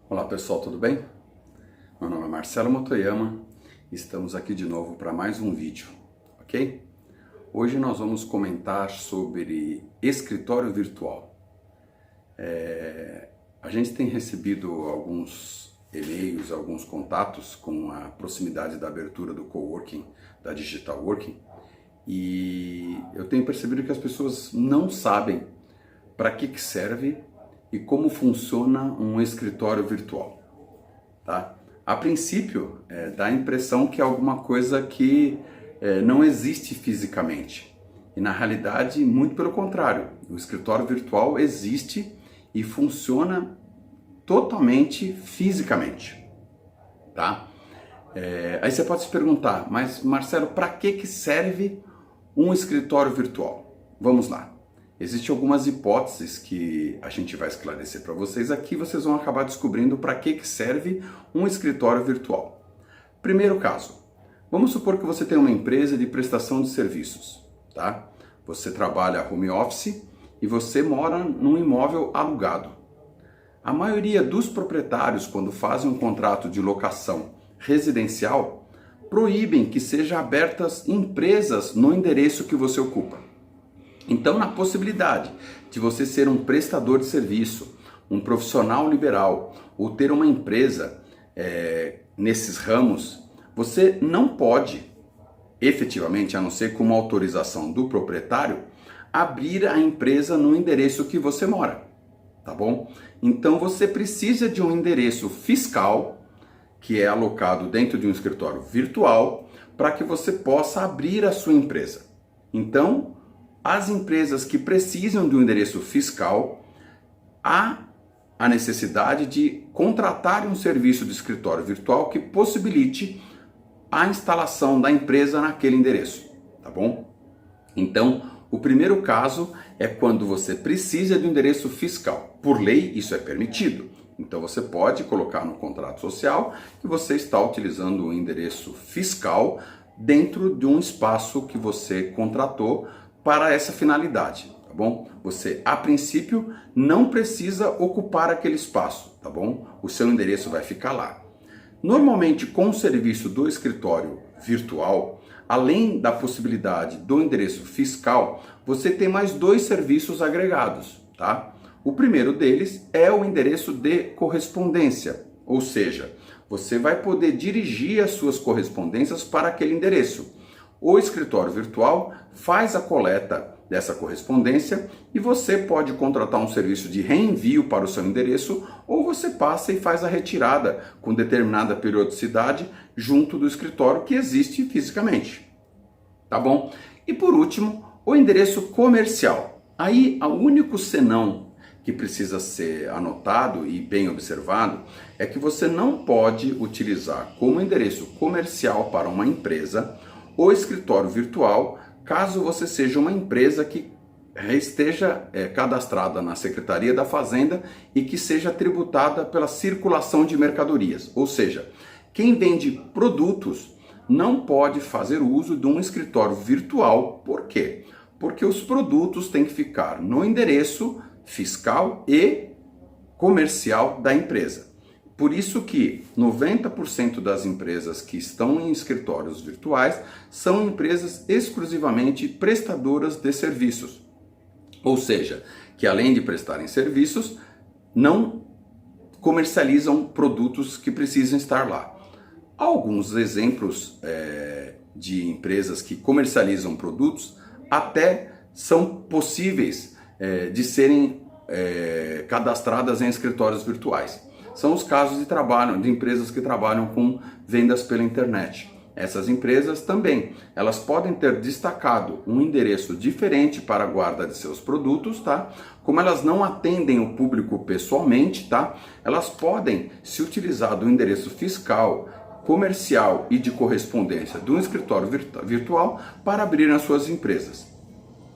Olá pessoal, tudo bem? Meu nome é Marcelo Motoyama e estamos aqui de novo para mais um vídeo, ok? Hoje nós vamos comentar sobre escritório virtual. A gente tem recebido alguns e-mails, alguns contatos com a proximidade da abertura do coworking, da Digital Working, e eu tenho percebido que as pessoas não sabem para que serve e como funciona um escritório virtual, tá? A princípio, dá a impressão que é alguma coisa que não existe fisicamente. E na realidade, muito pelo contrário, o escritório virtual existe e funciona totalmente fisicamente, tá? Aí você pode se perguntar, mas Marcelo, para que serve um escritório virtual? Vamos lá. Existem algumas hipóteses que a gente vai esclarecer para vocês aqui, vocês vão acabar descobrindo para que serve um escritório virtual. Primeiro caso, vamos supor que você tem uma empresa de prestação de serviços, tá? Você trabalha home office e você mora num imóvel alugado. A maioria dos proprietários, quando fazem um contrato de locação residencial, proíbem que sejam abertas empresas no endereço que você ocupa. Então, na possibilidade de você ser um prestador de serviço, um profissional liberal ou ter uma empresa nesses ramos, você não pode, efetivamente, a não ser com uma autorização do proprietário, abrir a empresa no endereço que você mora, tá bom? Então, você precisa de um endereço fiscal, que é alocado dentro de um escritório virtual, para que você possa abrir a sua empresa. Então, as empresas que precisam de um endereço fiscal, há a necessidade de contratar um serviço de escritório virtual que possibilite a instalação da empresa naquele endereço, tá bom? Então, o primeiro caso é quando você precisa de um endereço fiscal. Por lei, isso é permitido. Então, você pode colocar no contrato social que você está utilizando um endereço fiscal dentro de um espaço que você contratou para essa finalidade, tá bom? Você, a princípio, não precisa ocupar aquele espaço, tá bom? O seu endereço vai ficar lá. Normalmente, com o serviço do escritório virtual, além da possibilidade do endereço fiscal, você tem mais dois serviços agregados, tá? O primeiro deles é o endereço de correspondência, ou seja, você vai poder dirigir as suas correspondências para aquele endereço. O escritório virtual faz a coleta dessa correspondência e você pode contratar um serviço de reenvio para o seu endereço ou você passa e faz a retirada com determinada periodicidade junto do escritório que existe fisicamente. Tá bom? E por último, o endereço comercial. Aí, o único senão que precisa ser anotado e bem observado é que você não pode utilizar como endereço comercial para uma empresa o escritório virtual, caso você seja uma empresa que esteja cadastrada na Secretaria da Fazenda e que seja tributada pela circulação de mercadorias. Ou seja, quem vende produtos não pode fazer uso de um escritório virtual. Por quê? Porque os produtos têm que ficar no endereço fiscal e comercial da empresa. Por isso que 90% das empresas que estão em escritórios virtuais são empresas exclusivamente prestadoras de serviços. Ou seja, que além de prestarem serviços, não comercializam produtos que precisam estar lá. Alguns exemplos de empresas que comercializam produtos até são possíveis de serem cadastradas em escritórios virtuais. São os casos de empresas que trabalham com vendas pela internet. Essas empresas também, elas podem ter destacado um endereço diferente para a guarda de seus produtos, tá? Como elas não atendem o público pessoalmente, tá? Elas podem se utilizar do endereço fiscal, comercial e de correspondência do escritório virtual para abrir as suas empresas.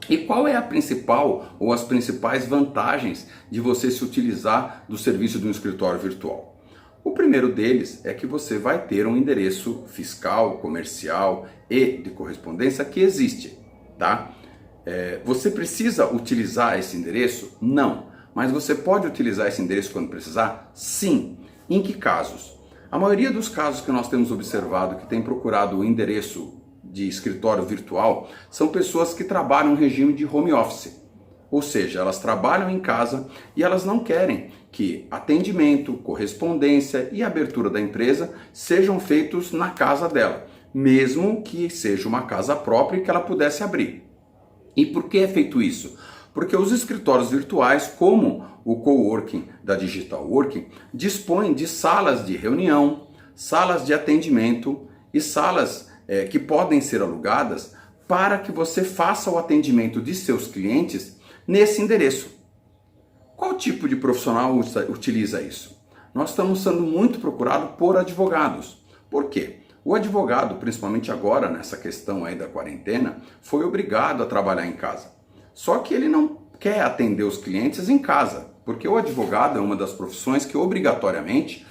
E qual é a principal ou as principais vantagens de você se utilizar do serviço de um escritório virtual? O primeiro deles é que você vai ter um endereço fiscal, comercial e de correspondência que existe, tá? Você precisa utilizar esse endereço? Não. Mas você pode utilizar esse endereço quando precisar? Sim. Em que casos? A maioria dos casos que nós temos observado que tem procurado o endereço de escritório virtual são pessoas que trabalham em regime de home office. Ou seja, elas trabalham em casa e elas não querem que atendimento, correspondência e abertura da empresa sejam feitos na casa dela, mesmo que seja uma casa própria e que ela pudesse abrir. E por que é feito isso? Porque os escritórios virtuais, como o coworking da Digital Working, dispõem de salas de reunião, salas de atendimento e salas que podem ser alugadas para que você faça o atendimento de seus clientes nesse endereço. Qual tipo de profissional utiliza isso? Nós estamos sendo muito procurados por advogados. Por quê? O advogado, principalmente agora nessa questão aí da quarentena, foi obrigado a trabalhar em casa. Só que ele não quer atender os clientes em casa, porque o advogado é uma das profissões que obrigatoriamente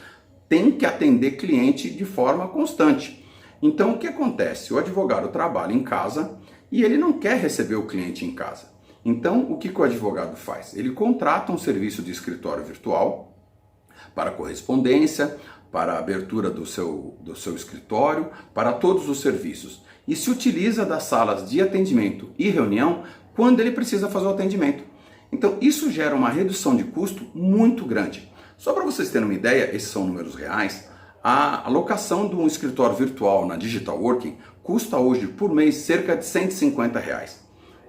tem que atender cliente de forma constante. Então o que acontece? O advogado trabalha em casa e ele não quer receber o cliente em casa. Então o que o advogado faz? Ele contrata um serviço de escritório virtual para correspondência, para a abertura do seu escritório, para todos os serviços. E se utiliza das salas de atendimento e reunião quando ele precisa fazer o atendimento. Então isso gera uma redução de custo muito grande. Só para vocês terem uma ideia, esses são números reais, a alocação de um escritório virtual na Digital Working custa hoje por mês cerca de R$150.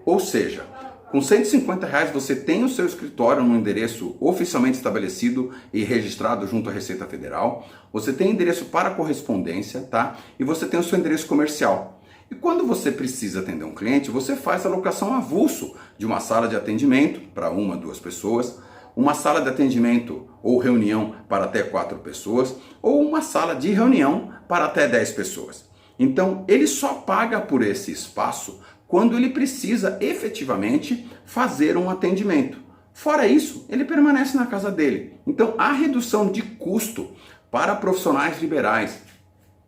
Ou seja, com R$150 você tem o seu escritório num endereço oficialmente estabelecido e registrado junto à Receita Federal, você tem endereço para correspondência, tá? E você tem o seu endereço comercial. E quando você precisa atender um cliente, você faz a alocação avulso de uma sala de atendimento para 1, 2 pessoas, uma sala de atendimento ou reunião para até 4 pessoas, ou uma sala de reunião para até 10 pessoas. Então, ele só paga por esse espaço quando ele precisa efetivamente fazer um atendimento. Fora isso, ele permanece na casa dele. Então, a redução de custo para profissionais liberais,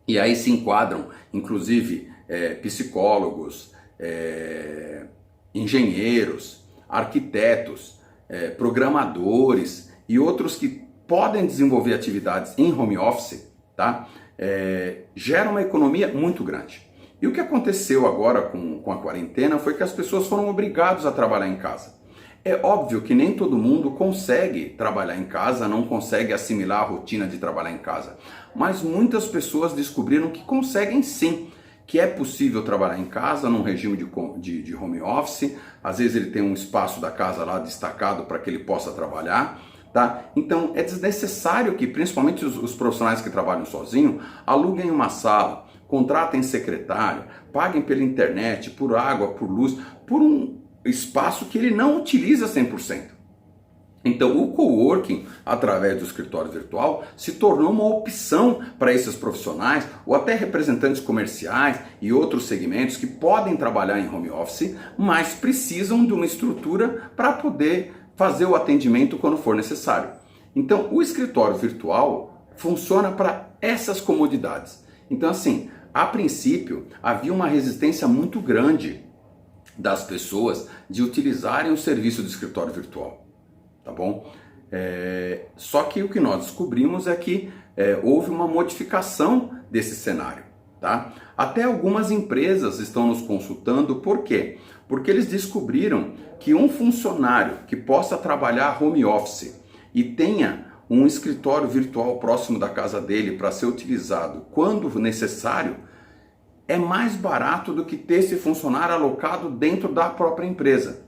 e aí se enquadram, inclusive, psicólogos, engenheiros, arquitetos, programadores e outros que podem desenvolver atividades em home office, tá? Gera uma economia muito grande. E o que aconteceu agora com a quarentena foi que as pessoas foram obrigadas a trabalhar em casa. É óbvio que nem todo mundo consegue trabalhar em casa, não consegue assimilar a rotina de trabalhar em casa. Mas muitas pessoas descobriram que conseguem sim, que é possível trabalhar em casa, num regime de home office. Às vezes ele tem um espaço da casa lá destacado para que ele possa trabalhar. Tá? Então é desnecessário que, principalmente os profissionais que trabalham sozinhos, aluguem uma sala, contratem secretário, paguem pela internet, por água, por luz, por um espaço que ele não utiliza 100%. Então o coworking, através do escritório virtual, se tornou uma opção para esses profissionais, ou até representantes comerciais e outros segmentos que podem trabalhar em home office, mas precisam de uma estrutura para poder fazer o atendimento quando for necessário. Então o escritório virtual funciona para essas comodidades. Então assim, a princípio havia uma resistência muito grande das pessoas de utilizarem o serviço de escritório virtual, tá bom? Só que o que nós descobrimos é que houve uma modificação desse cenário, tá? Até algumas empresas estão nos consultando, por quê? Porque eles descobriram que um funcionário que possa trabalhar home office e tenha um escritório virtual próximo da casa dele para ser utilizado quando necessário, é mais barato do que ter esse funcionário alocado dentro da própria empresa.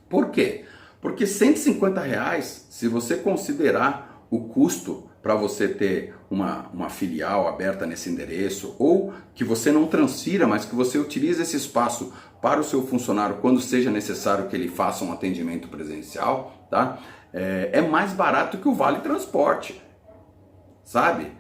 Por quê? Porque R$150, se você considerar o custo para você ter uma filial aberta nesse endereço, ou que você não transfira, mas que você utilize esse espaço para o seu funcionário quando seja necessário que ele faça um atendimento presencial, tá? É mais barato que o Vale Transporte, sabe?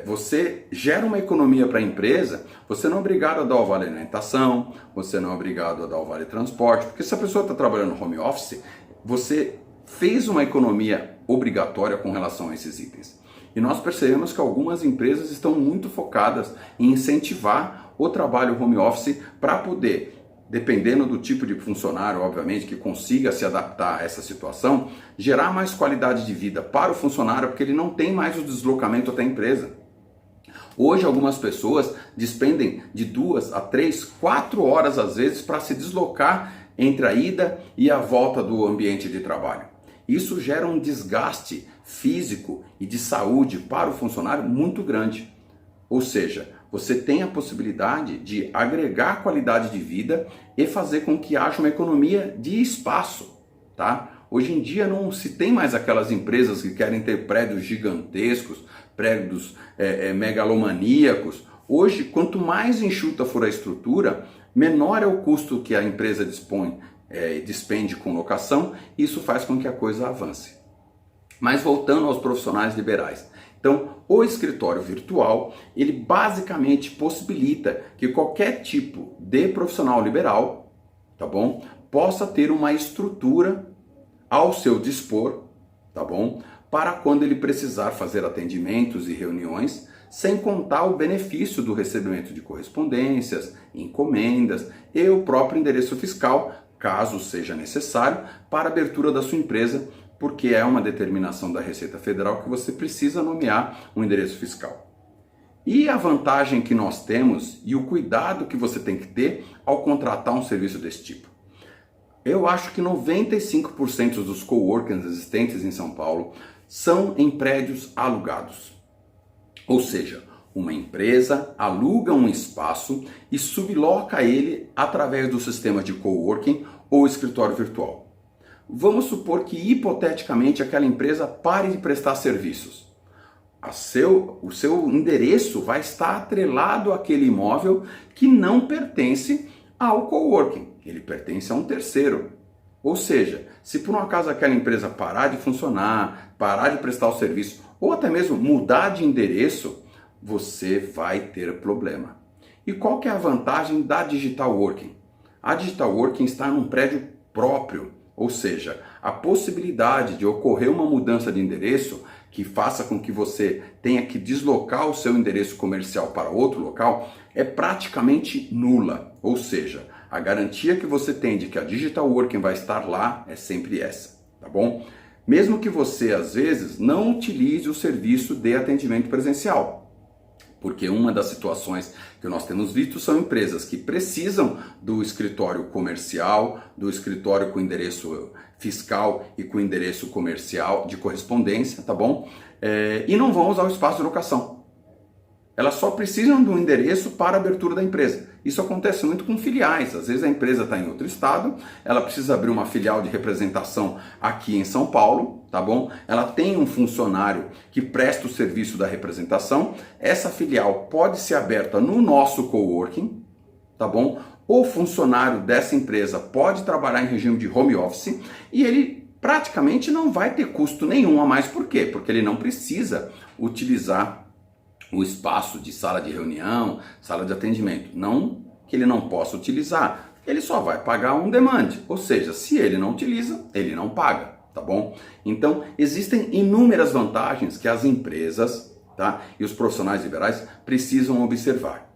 Você gera uma economia para a empresa, você não é obrigado a dar o Vale Alimentação, você não é obrigado a dar o Vale Transporte, porque se a pessoa está trabalhando no home office, você fez uma economia obrigatória com relação a esses itens. E nós percebemos que algumas empresas estão muito focadas em incentivar o trabalho home office para poder dependendo do tipo de funcionário, obviamente, que consiga se adaptar a essa situação, gerar mais qualidade de vida para o funcionário, porque ele não tem mais o deslocamento até a empresa. Hoje, algumas pessoas despendem de 2 a 3, 4 horas, às vezes, para se deslocar entre a ida e a volta do ambiente de trabalho. Isso gera um desgaste físico e de saúde para o funcionário muito grande. Ou seja, você tem a possibilidade de agregar qualidade de vida e fazer com que haja uma economia de espaço, tá? Hoje em dia não se tem mais aquelas empresas que querem ter prédios gigantescos, prédios megalomaníacos. Hoje, quanto mais enxuta for a estrutura, menor é o custo que a empresa despende com locação, e isso faz com que a coisa avance. Mas voltando aos profissionais liberais. Então, o escritório virtual, ele basicamente possibilita que qualquer tipo de profissional liberal, tá bom, possa ter uma estrutura ao seu dispor, tá bom, para quando ele precisar fazer atendimentos e reuniões, sem contar o benefício do recebimento de correspondências, encomendas e o próprio endereço fiscal, caso seja necessário, para a abertura da sua empresa, porque é uma determinação da Receita Federal que você precisa nomear um endereço fiscal. E a vantagem que nós temos e o cuidado que você tem que ter ao contratar um serviço desse tipo? Eu acho que 95% dos coworkings existentes em São Paulo são em prédios alugados. Ou seja, uma empresa aluga um espaço e subloca ele através do sistema de coworking ou escritório virtual. Vamos supor que, hipoteticamente, aquela empresa pare de prestar serviços. O seu endereço vai estar atrelado àquele imóvel que não pertence ao coworking. Ele pertence a um terceiro. Ou seja, se por um acaso aquela empresa parar de funcionar, parar de prestar o serviço, ou até mesmo mudar de endereço, você vai ter problema. E qual que é a vantagem da Digital Working? A Digital Working está num prédio próprio. Ou seja, a possibilidade de ocorrer uma mudança de endereço que faça com que você tenha que deslocar o seu endereço comercial para outro local é praticamente nula. Ou seja, a garantia que você tem de que a Digital Working vai estar lá é sempre essa, tá bom? Mesmo que você, às vezes, não utilize o serviço de atendimento presencial. Porque uma das situações que nós temos visto são empresas que precisam do escritório comercial, do escritório com endereço fiscal e com endereço comercial de correspondência, tá bom? E não vão usar o espaço de locação. Elas só precisam do endereço para a abertura da empresa. Isso acontece muito com filiais. Às vezes a empresa está em outro estado, ela precisa abrir uma filial de representação aqui em São Paulo, tá bom? Ela tem um funcionário que presta o serviço da representação. Essa filial pode ser aberta no nosso coworking, tá bom? O funcionário dessa empresa pode trabalhar em regime de home office e ele praticamente não vai ter custo nenhum a mais. Por quê? Porque ele não precisa utilizar o espaço de sala de reunião, sala de atendimento. Não que ele não possa utilizar, ele só vai pagar um demand, ou seja, se ele não utiliza, ele não paga, tá bom? Então, existem inúmeras vantagens que as empresas, tá, e os profissionais liberais precisam observar,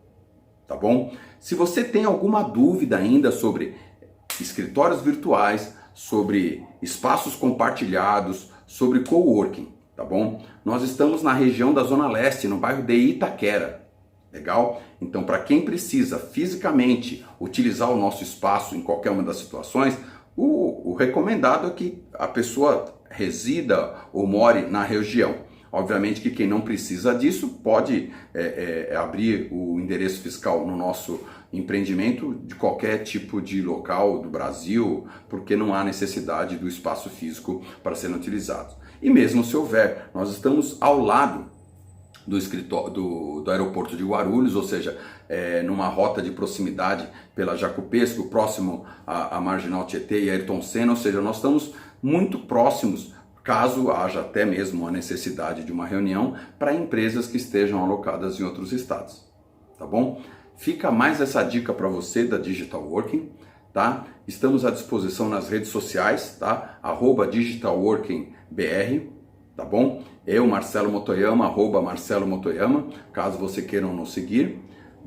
tá bom? Se você tem alguma dúvida ainda sobre escritórios virtuais, sobre espaços compartilhados, sobre coworking, tá bom? Nós estamos na região da Zona Leste, no bairro de Itaquera. Legal? Então, para quem precisa fisicamente utilizar o nosso espaço em qualquer uma das situações, o recomendado é que a pessoa resida ou more na região. Obviamente que quem não precisa disso pode abrir o endereço fiscal no nosso empreendimento de qualquer tipo de local do Brasil, porque não há necessidade do espaço físico para serem utilizados. E mesmo se houver, nós estamos ao lado do escritório do aeroporto de Guarulhos, ou seja, numa rota de proximidade pela Jacopesco, próximo à Marginal Tietê e Ayrton Senna, ou seja, nós estamos muito próximos, caso haja até mesmo a necessidade de uma reunião para empresas que estejam alocadas em outros estados, tá bom? Fica mais essa dica para você da Digital Working, tá? Estamos à disposição nas redes sociais, tá? @digitalworkingbr, tá bom? Eu, Marcelo Motoyama, @Marcelo Motoyama, caso você queiram nos seguir.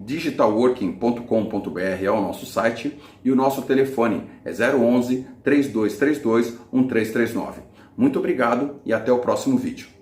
digitalworking.com.br é o nosso site e o nosso telefone é 011 3232 1339. Muito obrigado e até o próximo vídeo.